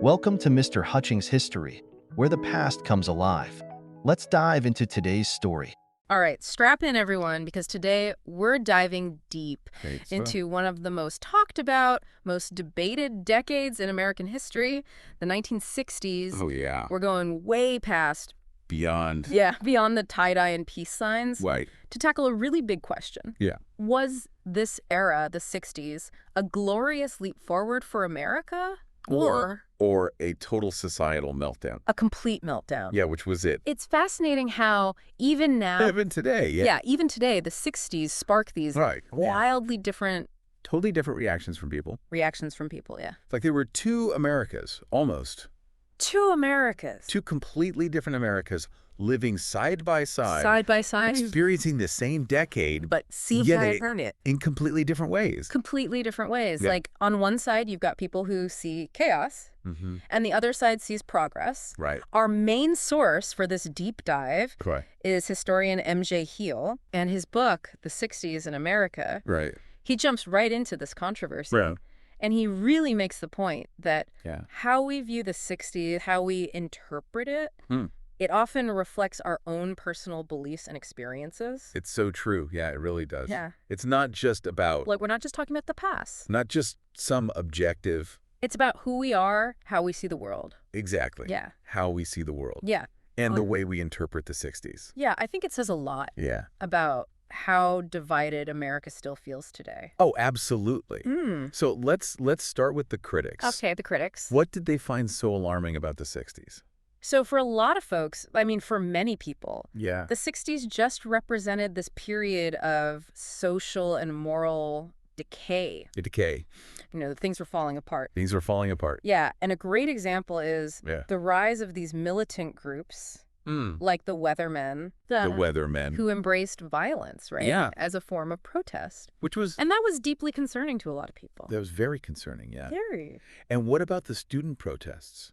Welcome to Mr. Hutchings History, where the past comes alive. Let's dive into today's story. All right, strap in everyone, because today we're diving deep Great stuff. into one of the most talked about, most debated decades in American history, the 1960s. Oh, yeah. We're going way past, Beyond. beyond the tie-dye and peace signs Right. to tackle a really big question. Yeah. Was this era, the 60s, a glorious leap forward for America Or a total societal meltdown. a complete meltdown? Yeah, which was it. It's fascinating how even now, Even today, yeah. even today, the 60s spark these Right. wildly different Totally different reactions from people. reactions from people, yeah. It's like there were two Americas, almost. Two Americas. Two completely different Americas living side by side. Side by side. Experiencing the same decade, But see Yeah, how I they- turn it. in completely different ways. Completely different ways. Yeah. Like, on one side, you've got people who see chaos, Mm-hmm. and the other side sees progress. Right. Our main source for this deep dive Correct. is historian M.J. Heale, and his book, The 60s in America. Right. He jumps right into this controversy. Yeah. And he really makes the point that Yeah. how we view the 60s, how we interpret it, Hmm. it often reflects our own personal beliefs and experiences. It's so true. Yeah, it really does. Yeah. It's not just about, Like, we're not just talking about the past. not just some objective, It's about who we are, how we see the world. exactly, Yeah. how we see the world. Yeah. And the way we interpret the 60s. Yeah, I think it says a lot Yeah. about how divided America still feels today. Oh, absolutely. So let's start with the critics. Okay, the critics. What did they find so alarming about the 60s? So for a lot of folks, I mean, for many people, Yeah. the 60s just represented this period of social and moral decay. The decay. You know, things were falling apart. Things were falling apart. Yeah, and a great example is Yeah. the rise of these militant groups, like the Weathermen, The Weathermen. who embraced violence, right? Yeah. As a form of protest. Which was, And that was deeply concerning to a lot of people. that was very concerning, yeah. Very. And what about the student protests?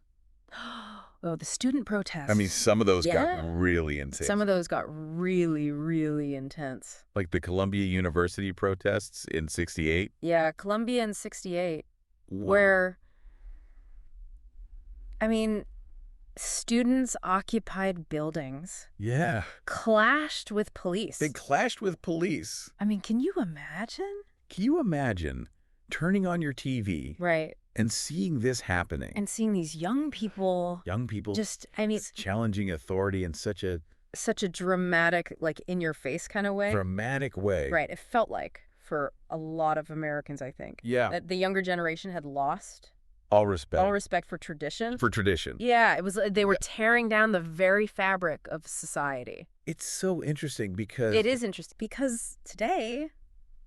Oh, the student protests. I mean, some of those Yeah. got really intense. Some of those got really, really intense. Like the Columbia University protests in 68. Yeah, Columbia in 68, Wow. where, I mean, students occupied buildings, Yeah. clashed with police. They clashed with police. I mean, can you imagine? Can you imagine turning on your TV Right. and seeing this happening? And seeing these young people Young people just, I mean, challenging authority in such a such a dramatic, like, in-your-face kind of way. dramatic way. Right. It felt like for a lot of Americans, I think. Yeah. That the younger generation had lost All respect. all respect for tradition. For tradition. Yeah, it was. They were tearing down the very fabric of society. It's so interesting because It is interesting because today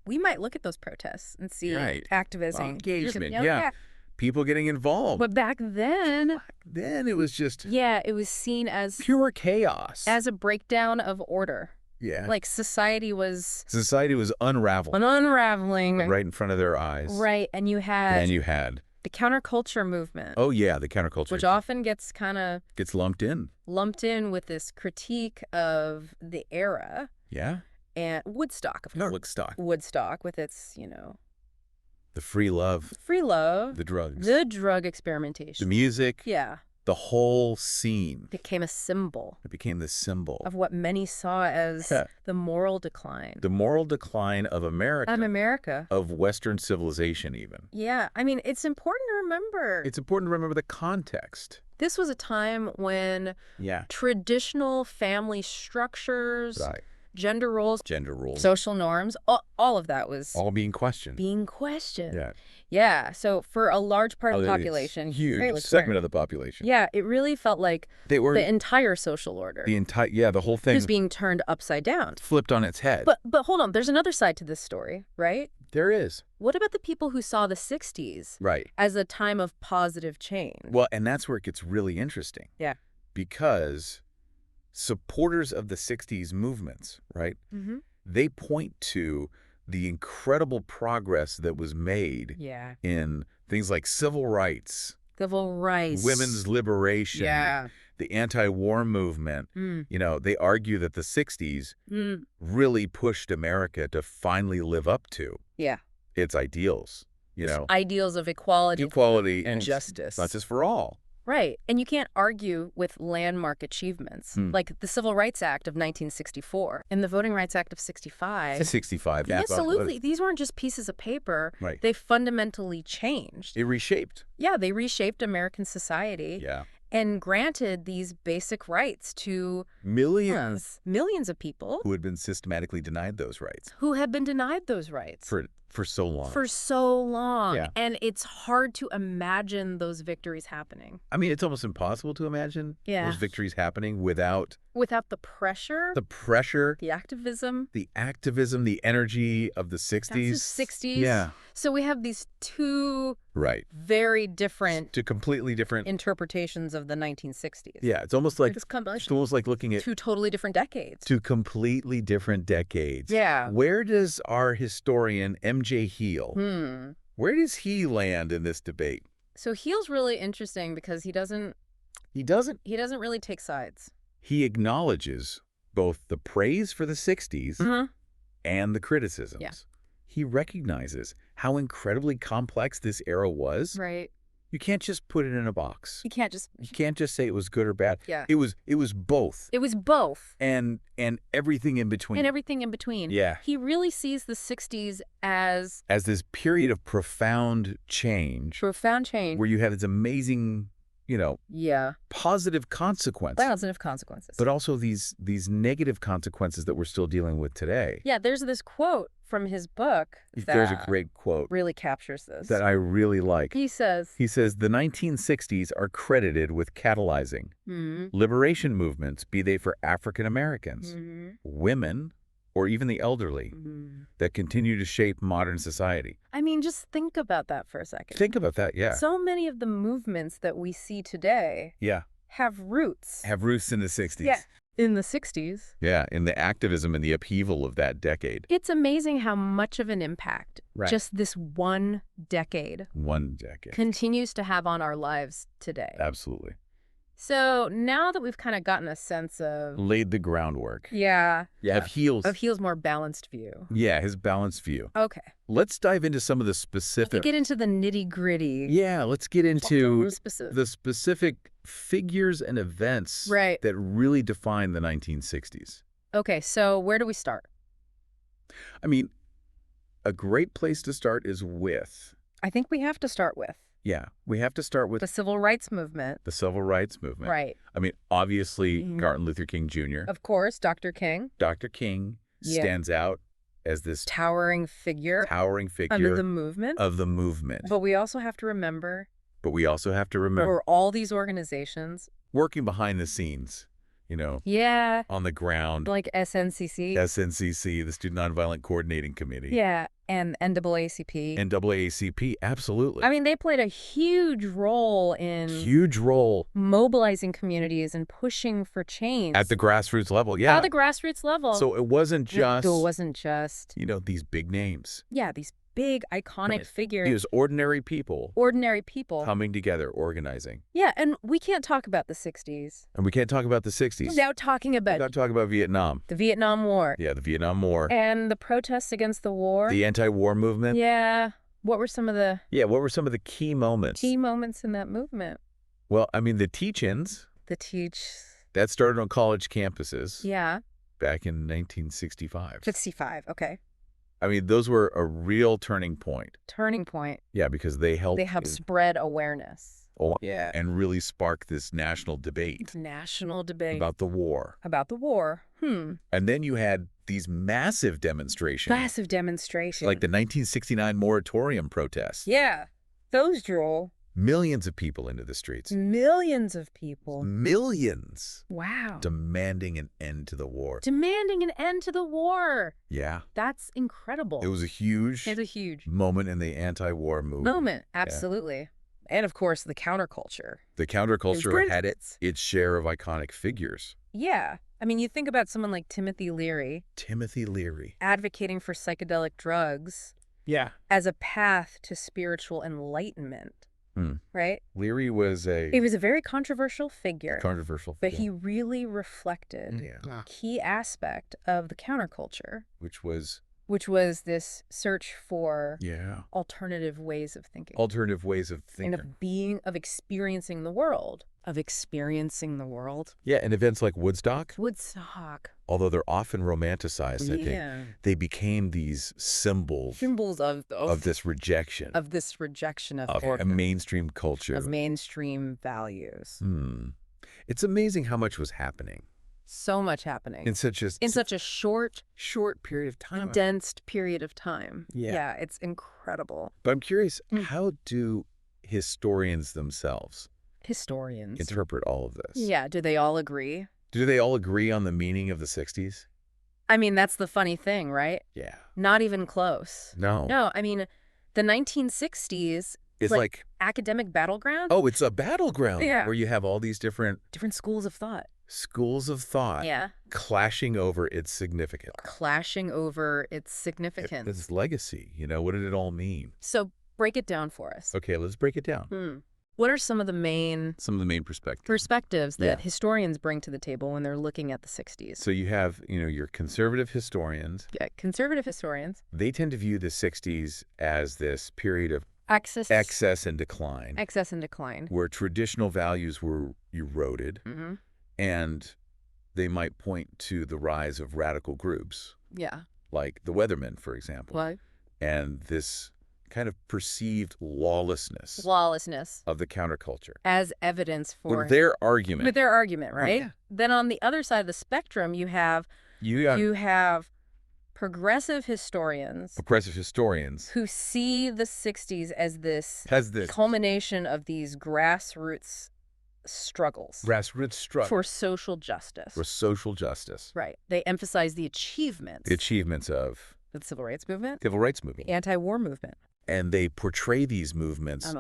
we might look at those protests and see Right. activism, engagement, You know, yeah. people getting involved. But back then, Then it was just yeah, it was seen as pure chaos. a breakdown of order. Yeah. Like society was Society was unraveling an unraveling. right in front of their eyes. Right, and you had And you had, the counterculture movement, oh yeah, the counterculture which often gets kind of gets lumped in. lumped in with this critique of the era. Yeah. And Woodstock, of course. Woodstock. Woodstock with its, The free love, free love, the drugs, the drug the experimentation. music, Yeah, the whole scene. became a symbol It became the symbol. of what many saw as Yeah. the moral decline The moral decline of America. of America. Of Western civilization even. Yeah, I mean, it's important to remember. It's important to remember the context. This was a time when Yeah. traditional family structures, Right. gender roles, Gender roles. social norms, all of that was all being questioned. being questioned. Yeah. Yeah, so for a large part of the it's population, huge fairly segment square. of the population. Yeah, it really felt like They were the entire social order the whole thing was being turned upside down. flipped on its head. But hold on, there's another side to this story, right? there is. What about the people who saw the 60s Right. as a time of positive change? Well, and that's where it gets really interesting. Yeah. Because supporters of the 60s movements, right? Mm-hmm. They point to the incredible progress that was made Yeah. in things like civil rights, Civil rights. women's liberation, Yeah. the anti-war movement. Mm. You know, they argue that the 60s Mm. really pushed America to finally live up to Yeah. its ideals. Ideals of equality and justice. not just for all. Right. And you can't argue with landmark achievements, like the Civil Rights Act of 1964 and the Voting Rights Act of 65. 65. Yeah, absolutely. These weren't just pieces of paper. Right. They fundamentally changed. It reshaped. Yeah, they reshaped American society. Yeah. And granted these basic rights to Millions of people who had been systematically denied those rights. Who had been denied those rights. For so long. For so long. Yeah. And it's hard to imagine those victories happening. I mean, it's almost impossible to imagine those victories happening without the pressure. The activism. The activism, the energy of the 60s. That's the 60s. Yeah. So we have these two very different completely different interpretations of the 1960s. Yeah, it's almost like looking at two totally different decades. Two completely different decades. Yeah. Where does our historian M.J. Heale, where does he land in this debate? So Heale's really interesting because he doesn't really take sides. He acknowledges both the praise for the 60s and the criticisms. Yeah. He recognizes how incredibly complex this era was. Right. You can't just put it in a box. You can't just say it was good or bad. Yeah. It was both. It was both. And everything in between. Yeah. He really sees the 60s as this period of profound change. Where you had this amazing, positive consequences. But also these negative consequences that we're still dealing with today. Yeah, there's this quote from his book. There's a great quote. Really captures this. That I really like. He says, the 1960s are credited with catalyzing liberation movements, be they for African Americans, women, or even the elderly, that continue to shape modern society. I mean, just think about that for a second. Think about that, yeah. So many of the movements that we see today have roots. Have roots in the 60s. Yeah, in the 60s. Yeah, in the activism and the upheaval of that decade. It's amazing how much of an impact just this one decade continues to have on our lives today. Absolutely. So now that we've kind of gotten a sense of... Laid the groundwork. Yeah. Of Heale's more balanced view. Yeah, his balanced view. Okay. Let's dive into some of the specific... Let's get into the nitty-gritty. Yeah, let's get into the specific figures and events that really define the 1960s. Okay, so where do we start? I mean, a great place to start is with... I think we have to start with... Yeah, we have to start with... the Civil Rights Movement. The Civil Rights Movement. Right. I mean, obviously, Martin Luther King Jr. Of course, Dr. King. Dr. King stands out as this... towering figure. Under the movement. Of the movement. But we also have to remember... Or all these organizations... working behind the scenes, Yeah. On the ground. Like SNCC. SNCC, the Student Nonviolent Coordinating Committee. Yeah, and NAACP. NAACP, absolutely. I mean, they played a huge role in... mobilizing communities and pushing for change. At the grassroots level, yeah. At the grassroots level. So it wasn't just... these big names. Yeah, these big, iconic figures. It was ordinary people. Coming together, organizing. Yeah, and we can't talk about the 60s. And we can't talk about the 60s. Without talking about... Vietnam. The Vietnam War. Yeah, the Vietnam War. And the protests against the war. The anti-war movement. Yeah. What were some of the... Yeah, what were some of the key moments? Key moments in that movement. Well, I mean, the teach-ins. That started on college campuses. Yeah. Back in 1965. 65, okay. I mean, those were a real turning point. Yeah, because they helped spread awareness. Oh, yeah. And really spark this national debate. About the war. And then you had these massive demonstrations. Like the 1969 Moratorium Protests. Yeah. Those drew millions of people into the streets. Millions of people. Wow. Demanding an end to the war. Yeah. That's incredible. It was a huge moment in the anti-war movement. Absolutely. Yeah. And of course, the counterculture. The counterculture had its share of iconic figures. Yeah. I mean, you think about someone like Timothy Leary. Advocating for psychedelic drugs. Yeah. As a path to spiritual enlightenment. Right? Leary was he was a very controversial figure. But he really reflected a key aspect of the counterculture. Which was Which was this search for Yeah. alternative ways of thinking. Alternative ways of thinking. And of experiencing the world. Yeah, and events like Woodstock. Although they're often romanticized, I think, they became these symbols of this rejection. Of this rejection of a mainstream culture. Of mainstream values. It's amazing how much was happening. So much happening. In such a short period of time. Condensed period of time. Yeah, it's incredible. But I'm curious, how do historians themselves interpret all of this? Yeah, do they all agree? Do they all agree on the meaning of the 60s? I mean, that's the funny thing, right? Yeah. Not even close. No, I mean, the 1960s is like academic battleground. Oh, it's a battleground where you have all these different schools of thought. Clashing over its significance. Its legacy. What did it all mean? So break it down for us. Okay, let's break it down. What are some of the main perspectives that historians bring to the table when they're looking at the 60s? So you have, your conservative historians. Yeah, conservative historians. They tend to view the 60s as this period of excess and decline. Where traditional values were eroded. And they might point to the rise of radical groups. Yeah. Like the Weathermen, for example. What? And this kind of perceived lawlessness of the counterculture. As evidence for their argument. With their argument, right? Yeah. Then on the other side of the spectrum, you have progressive historians who see the 60s as this culmination of these grassroots struggles. For social justice. Right. They emphasize the achievements. Of the civil rights movement. The anti-war movement. And they portray these movements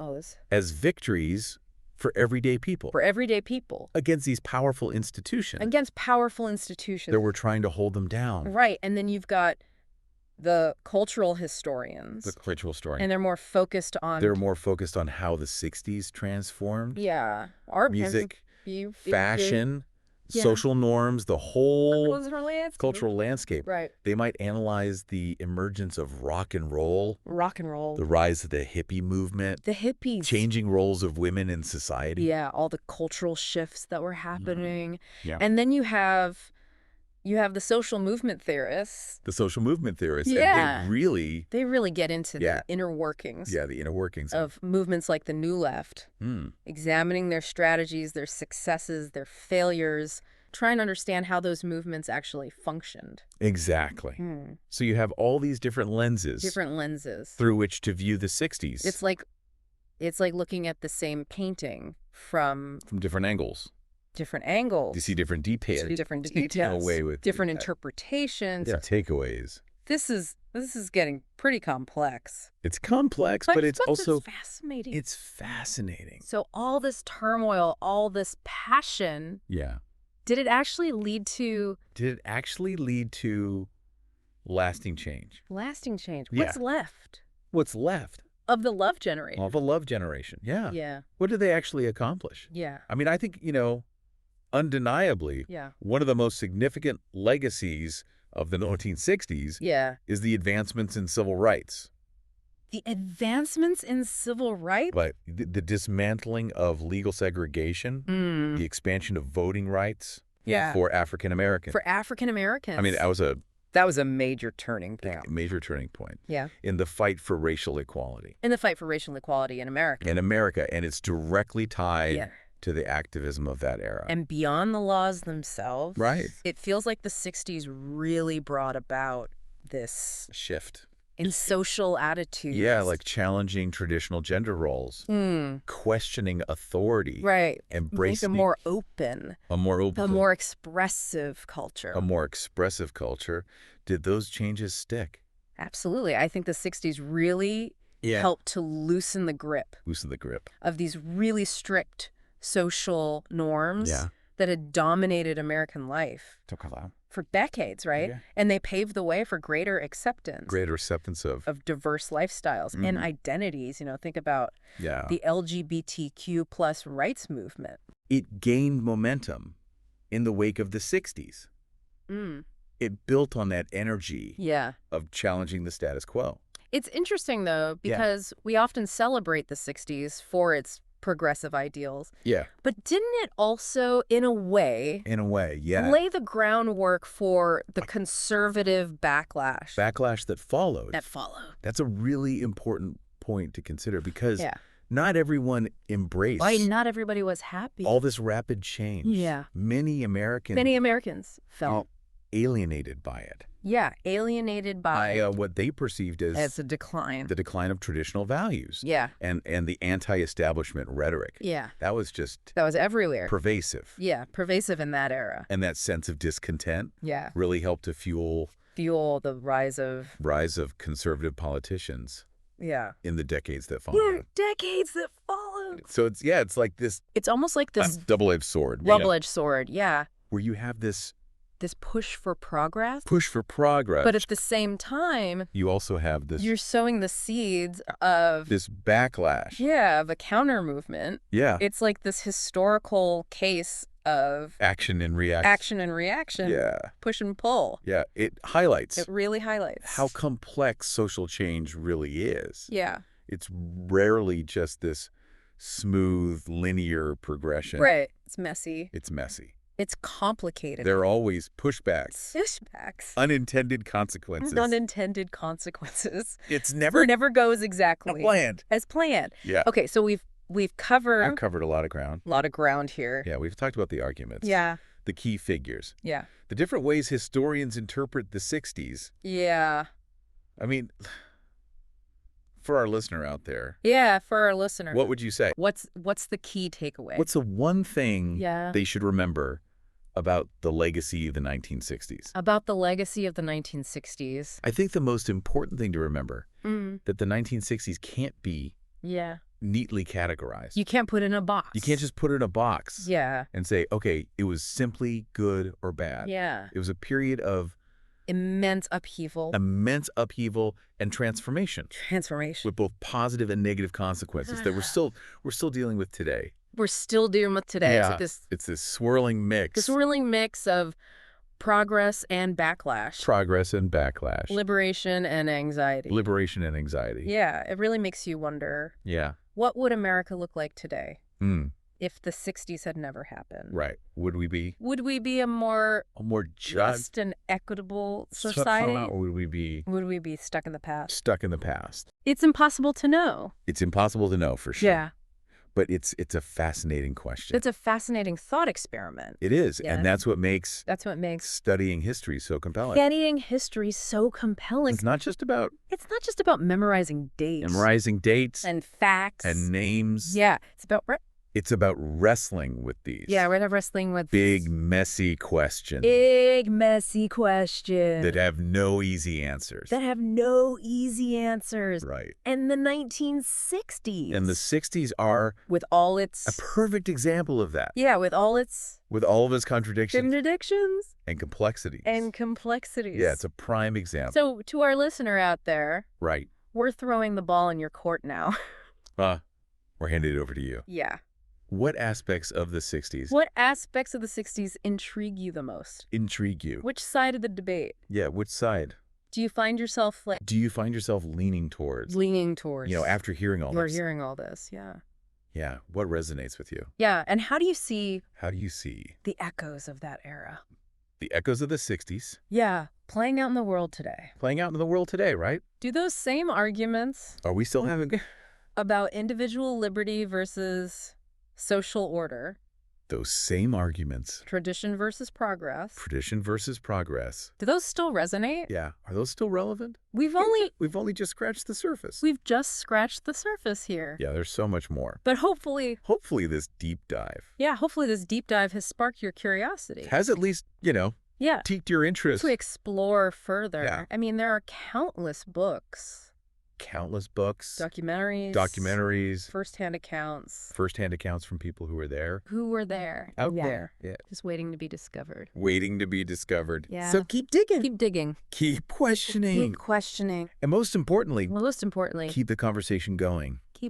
as victories for everyday people. Against these powerful institutions. That were trying to hold them down. Right. And then you've got the cultural historians. And they're more focused on how the 60s transformed. Yeah. Art, music, fashion, social norms, the whole cultural landscape. Right. They might analyze the emergence of rock and roll. The rise of the hippie movement. The hippies. Changing roles of women in society. Yeah, all the cultural shifts that were happening. Yeah. And then you have the social movement theorists. Yeah. And they really get into the inner workings. Yeah, the inner workings. Of movements like the New Left. Examining their strategies, their successes, their failures, trying to understand how those movements actually functioned. Exactly. So you have all these different lenses. Through which to view the 60s. It's like looking at the same painting from different angles. You see different details. Different interpretations. Yeah, takeaways. This is getting pretty complex. It's complex, but it's also fascinating. It's fascinating. So all this turmoil, all this passion. Yeah. Did it actually lead to lasting change? Yeah. What's left? Of the love generation. Yeah. Yeah. What did they actually accomplish? Yeah. I mean, I think, undeniably, one of the most significant legacies of the 1960s is the advancements in civil rights. The advancements in civil rights? But the dismantling of legal segregation, the expansion of voting rights for African Americans. I mean, that was a major turning point. Yeah. In the fight for racial equality. In America. And it's directly tied to the activism of that era. And beyond the laws themselves. Right. It feels like the 60s really brought about this shift in social attitudes. Yeah, like challenging traditional gender roles, questioning authority. Right. Embracing a more open. A more expressive culture. Did those changes stick? Absolutely. I think the 60s really helped to loosen the grip of these really strict social norms that had dominated American life for decades, right? Yeah. And they paved the way for greater acceptance of diverse lifestyles and identities. Think about the LGBTQ plus rights movement. It gained momentum in the wake of the 60s. it built on that energy of challenging the status quo. It's interesting, though, because we often celebrate the 60s for its progressive ideals. Yeah. But didn't it also, in a way, lay the groundwork for the conservative backlash? Backlash that followed. That's a really important point to consider because not everyone embraced. Not everybody was happy. All this rapid change. Yeah. Many Americans felt alienated by it. Yeah, alienated by what they perceived as a decline. The decline of traditional values. Yeah. And the anti-establishment rhetoric. Yeah. That was everywhere. Pervasive. Yeah, pervasive in that era. And that sense of discontent really helped to fuel the rise of conservative politicians. Yeah. In the decades that followed. So it's like this. It's almost like this double-edged sword. Double-edged sword, yeah. Where you have this push for progress. But at the same time, you also have this. You're sowing the seeds of this backlash. Yeah, of a counter movement. Yeah. It's like this historical case of action and reaction. Yeah. Push and pull. Yeah. It really highlights how complex social change really is. Yeah. It's rarely just this smooth, linear progression. Right. It's messy. It's complicated. There are always pushbacks. Unintended consequences. It's never goes exactly as planned. Yeah. Okay, so I've covered a lot of ground. A lot of ground here. Yeah, we've talked about the arguments. Yeah. The key figures. Yeah. The different ways historians interpret the 60s. Yeah. I mean, for our listener out there. Yeah, for our listener. What would you say? What's the key takeaway? What's the one thing they should remember about the legacy of the 1960s? I think the most important thing to remember that the 1960s can't be neatly categorized. You can't put it in a box. You can't just put it in a box. Yeah. And say, okay, it was simply good or bad. Yeah. It was a period of immense upheaval and transformation. With both positive and negative consequences that we're still dealing with today. Yeah. It's this swirling mix. Of progress and backlash. Liberation and anxiety. Yeah, it really makes you wonder. Yeah. What would America look like today if the 60s had never happened? Right. Would we be a more just and equitable society? Or would we be stuck in the past? It's impossible to know. For sure. Yeah. But it's a fascinating question. It's a fascinating thought experiment. It is, and that's what makes studying history so compelling. It's not just about memorizing dates. And facts. And names. Yeah, it's about wrestling with these. Yeah, we're wrestling with big, messy questions. That have no easy answers. Right. And the 1960s. And the 60s are with all its a perfect example of that. Yeah, with all of its contradictions. And complexities. Yeah, it's a prime example. So to our listener out there, right, we're throwing the ball in your court now. We're handing it over to you. Yeah. What aspects of the 60s intrigue you the most? Which side of the debate? Yeah, which side? Do you find yourself leaning towards? After hearing all this. Hearing all this, yeah. Yeah, what resonates with you? Yeah, and how do you see the echoes of that era? The echoes of the 60s? Yeah, playing out in the world today. Right? Do those same arguments... Are we still having... about individual liberty versus social order. Those same arguments. Tradition versus progress. Do those still resonate? Yeah. Are those still relevant? We've only just scratched the surface. We've just scratched the surface here. Yeah, there's so much more. But hopefully this deep dive. Yeah, hopefully this deep dive has sparked your curiosity. Has at least, piqued your interest. To explore further. Yeah. I mean, there are countless books. Documentaries. First-hand accounts. From people who were there. Out there. Yeah. Just waiting to be discovered. Yeah. So keep digging. Keep questioning. And most importantly, keep the conversation going. Yeah.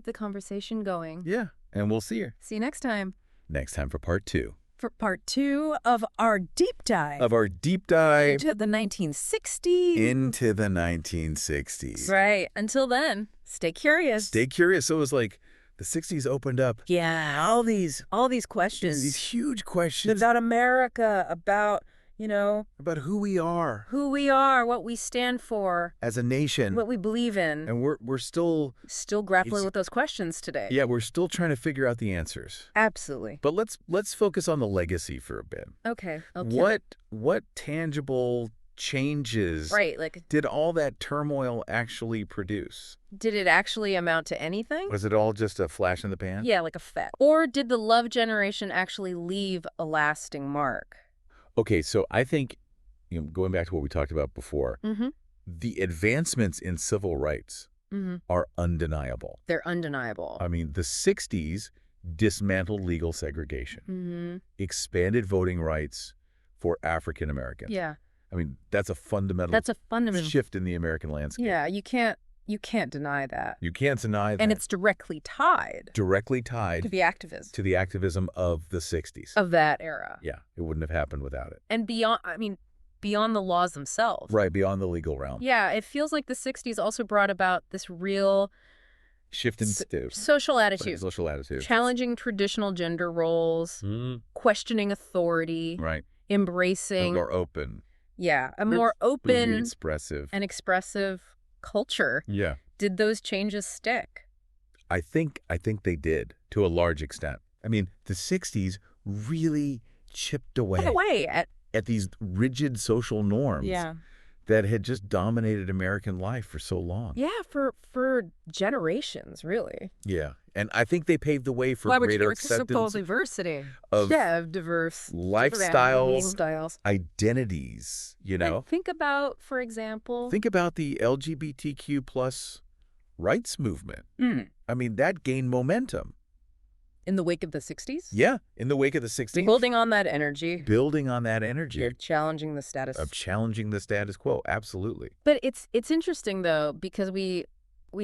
Yeah. And we'll see you. See you next time. Next time for part 2. for part 2 of our deep dive. Into the 1960s. Into the 1960s. Right. Until then, stay curious. Stay curious. So it was like the 60s opened up. Yeah. All these questions. These huge questions. About America, about, about who we are. What we stand for. As a nation. What we believe in. And we're still grappling with those questions today. Yeah, we're still trying to figure out the answers. Absolutely. But let's focus on the legacy for a bit. Okay. What tangible changes did all that turmoil actually produce? Did it actually amount to anything? Was it all just a flash in the pan? Yeah, like a fad. Or did the love generation actually leave a lasting mark? Okay, so I think, going back to what we talked about before, the advancements in civil rights are undeniable. They're undeniable. I mean, the 60s dismantled legal segregation, expanded voting rights for African Americans. Yeah. I mean, that's a fundamental shift in the American landscape. Yeah, you can't deny that. You can't deny that. And it's directly tied to the activism. To the activism of the 60s. Of that era. Yeah, it wouldn't have happened without it. And beyond the laws themselves. Right, beyond the legal realm. Yeah, it feels like the 60s also brought about this real shift in social attitude. Right, challenging traditional gender roles, questioning authority. Right. Embracing. More open. Yeah, a more open and expressive culture. Yeah. Did those changes stick? I think they did to a large extent. I mean, the 60s really chipped away at these rigid social norms that had just dominated American life for so long. Yeah, for generations, really. Yeah. And I think they paved the way for greater acceptance diversity of diverse lifestyles, identities, And think about, for example... Think about the LGBTQ plus rights movement. I mean, that gained momentum. In the wake of the 60s? Yeah, in the wake of the 60s. Building on that energy. Of challenging the status quo, absolutely. But it's interesting, though, because we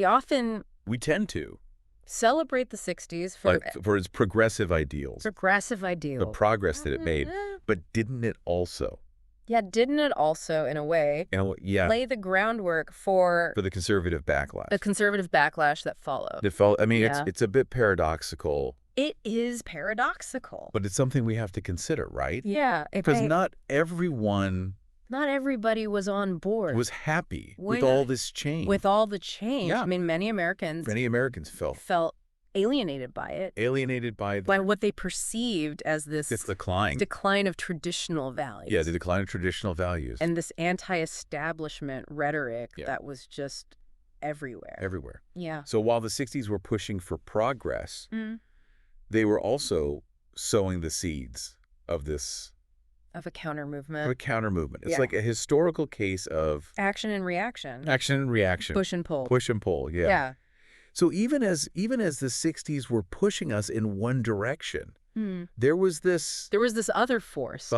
often... We tend to. Celebrate the 60s for its progressive ideals. The progress that it made. But didn't it also? Yeah, didn't it also, in a way, lay the groundwork for the conservative backlash? The conservative backlash that followed. I mean, it's a bit paradoxical. It is paradoxical. But it's something we have to consider, right? Yeah. Because not everybody was on board. Was happy with all this change. With all the change. Yeah. I mean, many Americans felt alienated by it. By what they perceived as this decline of traditional values. Yeah, the decline of traditional values. And this anti-establishment rhetoric that was just everywhere. Yeah. So while the 60s were pushing for progress, they were also sowing the seeds of this... Of a counter movement. It's like a historical case of... Action and reaction. Push and pull, yeah. Yeah. So even as the 60s were pushing us in one direction, there was this other force.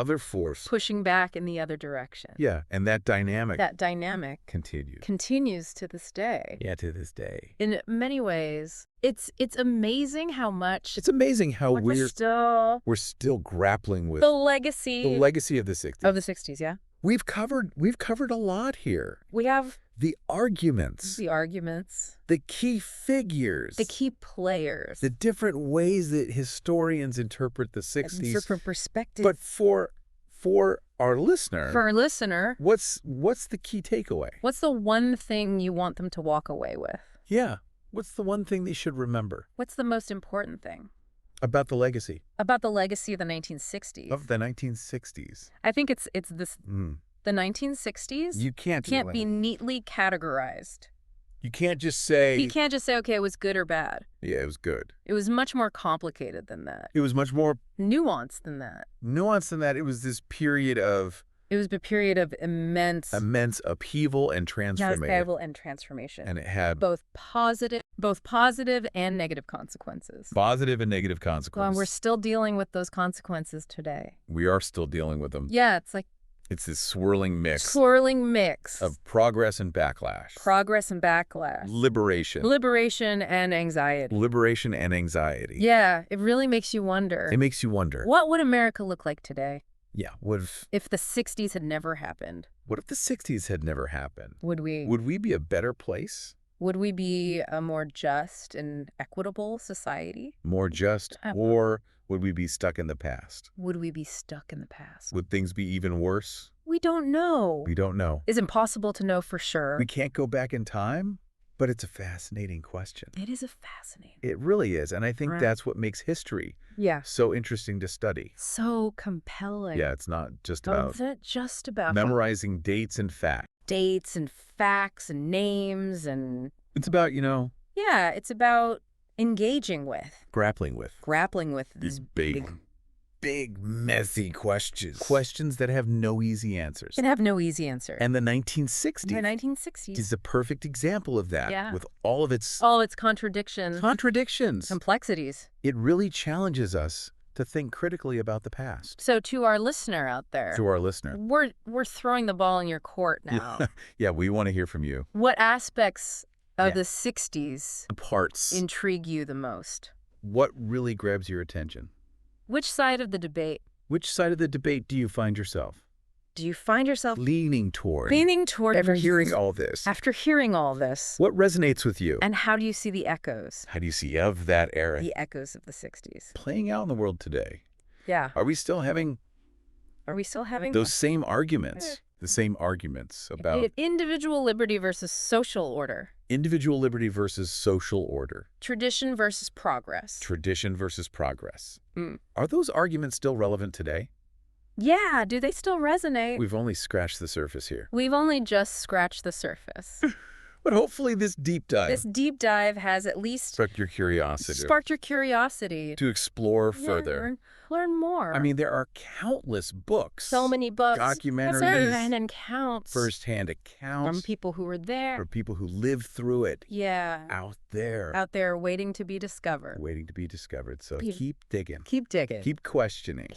Pushing back in the other direction. Yeah, and that dynamic continues to this day. Yeah, to this day. In many ways, it's amazing how much... It's amazing how we're still grappling with the legacy of the 60s. Of the 60s, yeah. We've covered a lot here. We have the arguments, the key figures, the key players, the different ways that historians interpret the 60s, different perspectives. But for our listener, what's the key takeaway? What's the one thing you want them to walk away with? Yeah, what's the one thing they should remember? What's the most important thing? About the legacy. About the legacy of the 1960s. Of the 1960s. I think it's this... The 1960s 'can't be neatly categorized. You can't just say... You can't just say, okay, it was good or bad. Yeah, it was good. It was much more complicated than that. It was much more... nuanced than that. It was this period of... It was a period of immense upheaval and transformation. And it had both positive and negative consequences. And we're still dealing with those consequences today. We are still dealing with them. Yeah, it's like It's this swirling mix. Swirling mix. Of progress and backlash. Progress and backlash. Liberation. Liberation and anxiety. Liberation and anxiety. Yeah, it really makes you wonder. It makes you wonder. What would America look like today? Yeah, what if the 60s had never happened? What if the 60s had never happened? Would we be a better place? Would we be a more just and equitable society? More just, or would we be stuck in the past? Would we be stuck in the past? Would things be even worse? We don't know. We don't know. It's impossible to know for sure. We can't go back in time, but it's a fascinating question. It is a fascinating. It really is, and I think that's what makes history so interesting to study. So compelling. Yeah, it's not just about... It's not just about... memorizing dates and facts. Dates and facts and names and... It's about, you know... Yeah, it's about engaging with. Grappling with. Grappling with these big, messy questions. Questions that have no easy answers. Can have no easy answer. And the 1960s. The 1960s. Is a perfect example of that. Yeah. With all of its... contradictions. Complexities. It really challenges us to think critically about the past. So to our listener out there. To our listener. We're throwing the ball in your court now. Yeah, we want to hear from you. What aspects of the 60s parts intrigue you the most? What really grabs your attention? Which side of the debate? Which side of the debate do you find yourself? Do you find yourself leaning toward? After hearing all this. After hearing all this. What resonates with you? And how do you see the echoes? How do you see of that era? The echoes of the 60s. Playing out in the world today. Yeah. Are we still having those same arguments? The same arguments about individual liberty versus social order. Individual liberty versus social order. Tradition versus progress. Tradition versus progress. Are those arguments still relevant today? Yeah, do they still resonate? We've only scratched the surface here. We've only just scratched the surface. But hopefully this deep dive has at least sparked your curiosity. To explore further. Learn more. I mean, there are countless books. So many books. Documentaries. And accounts. First-hand accounts. From people who were there. From people who lived through it. Yeah. Out there. Out there waiting to be discovered. So keep digging. Keep digging. Keep questioning.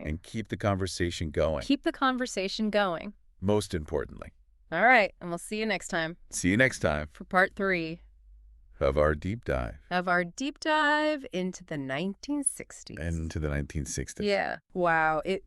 And keep the conversation going. Most importantly. All right, and we'll see you next time. For part 3. Of our deep dive. Into the 1960s. Yeah. Wow. It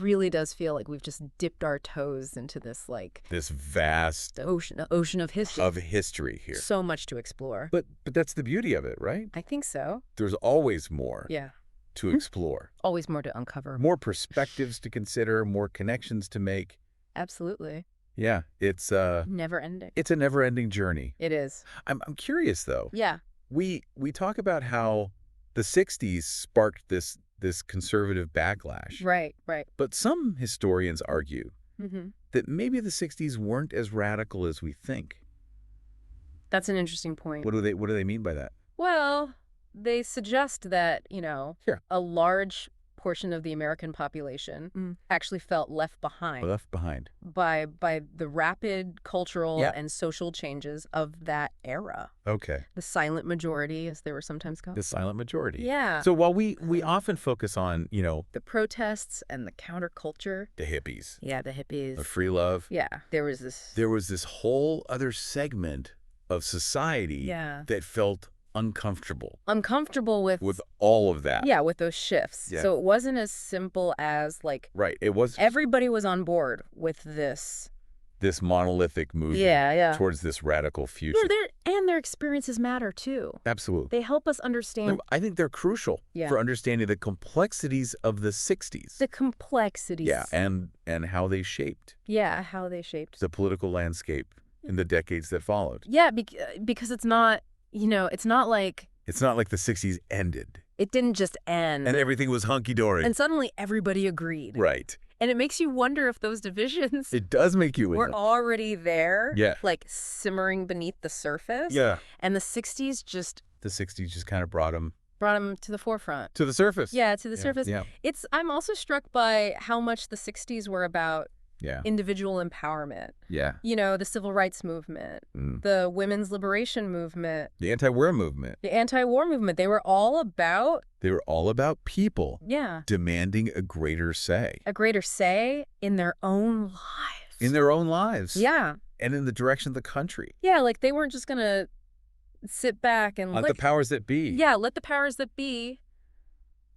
really does feel like we've just dipped our toes into this this vast ocean of history. Here. So much to explore. But that's the beauty of it, right? I think so. There's always more. Yeah. To explore. Always more to uncover. More perspectives to consider, more connections to make. Absolutely. Yeah, it's never ending. It's a never-ending journey. It is. I'm curious though. Yeah. We talk about how the 60s sparked this conservative backlash. Right. But some historians argue that maybe the 60s weren't as radical as we think. That's an interesting point. What do they mean by that? Well, they suggest that, a large portion of the American population actually felt left behind. By the rapid cultural and social changes of that era. Okay. The silent majority, as they were sometimes called. The silent majority. Yeah. So while we often focus on, the protests and the counterculture. The hippies. Yeah, the hippies. The free love. Yeah. There was this whole other segment of society that felt uncomfortable with all of that. Yeah, with those shifts. Yeah. So it wasn't as simple as right. It was everybody was on board with this monolithic movement towards this radical future. And their experiences matter too. Absolutely. They help us understand. I think they're crucial for understanding the complexities of the 60s. The complexities. Yeah, and how they shaped. Yeah, how they shaped the political landscape in the decades that followed. Yeah, because it's not it's not like the 60s ended. It didn't just end. And everything was hunky-dory. And suddenly everybody agreed. Right. And it makes you wonder if those divisions... It does make you wonder. ...were already there. Yeah. Simmering beneath the surface. Yeah. And the 60s just... The 60s just kind of brought them to the forefront. To the surface. Yeah, to the surface. Yeah. I'm also struck by how much the 60s were about individual empowerment. Yeah. You know, the civil rights movement, the women's liberation movement. The anti-war movement. The anti-war movement. They were all about people yeah. demanding a greater say. A greater say in their own lives. In their own lives. Yeah. And in the direction of the country. Yeah, like they weren't just going to sit back and let the powers that be. Yeah, let the powers that be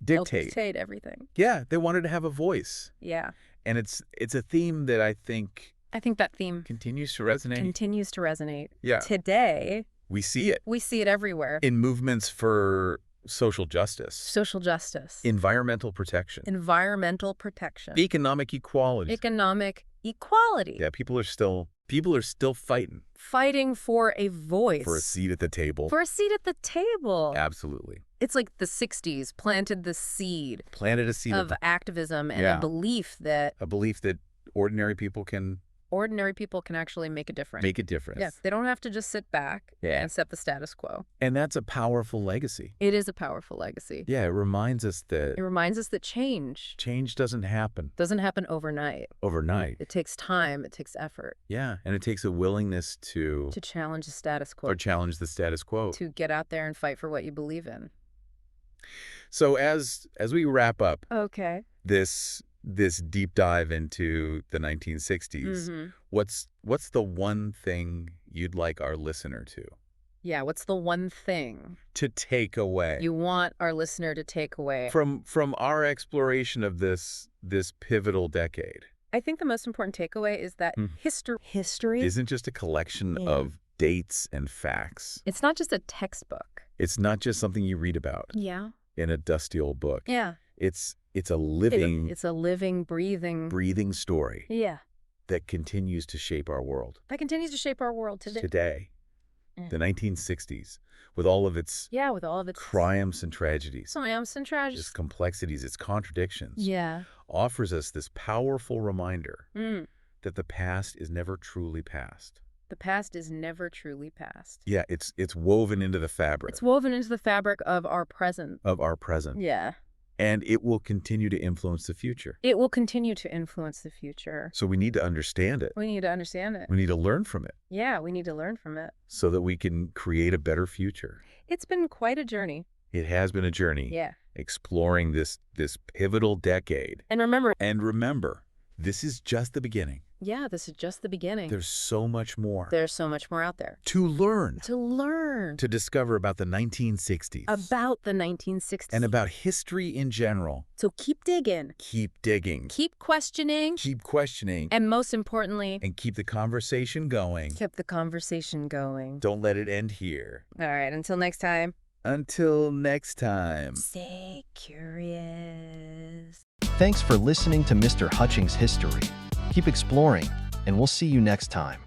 dictate everything. Yeah, they wanted to have a voice. Yeah. And it's a theme that I think that theme continues to resonate. Yeah. Today, we see it. We see it everywhere. In movements for social justice. Environmental protection. Economic equality. Yeah, people are still fighting for a voice. For a seat at the table. Absolutely. It's like the 60s planted a seed of activism and yeah. a belief that ordinary people can actually make a difference. Yeah, they don't have to just sit back and set the status quo. And that's a powerful legacy. It is a powerful legacy. Yeah, it reminds us that change doesn't happen overnight. It takes time, it takes effort. Yeah, and it takes a willingness to challenge the status quo. To get out there and fight for what you believe in. So as we wrap up this deep dive into the 1960s, what's the one thing you'd like our listener to? Yeah, what's the one thing to take away? You want our listener to take away from our exploration of this pivotal decade? I think the most important takeaway is that history isn't just a collection of dates and facts. It's not just a textbook. It's not just something you read about. Yeah. In a dusty old book. Yeah. It's a living breathing story. Yeah. That continues to shape our world. Today. The 1960s, with all of its triumphs and tragedies. Its complexities, its contradictions. Yeah. Offers us this powerful reminder that the past is never truly past. Yeah, it's woven into the fabric. It's woven into the fabric of our present. Yeah. And it will continue to influence the future. So we need to understand it. We need to learn from it. Yeah, we need to learn from it. So that we can create a better future. It's been quite a journey. It has been a journey. Yeah. Exploring this pivotal decade. And remember, this is just the beginning. Yeah, this is just the beginning. There's so much more. out there. To learn. To discover about the 1960s. And about history in general. So keep digging. Keep questioning. And most importantly. And keep the conversation going. Don't let it end here. All right, until next time. Stay curious. Thanks for listening to Mr. Hutchings History. Keep exploring, and we'll see you next time.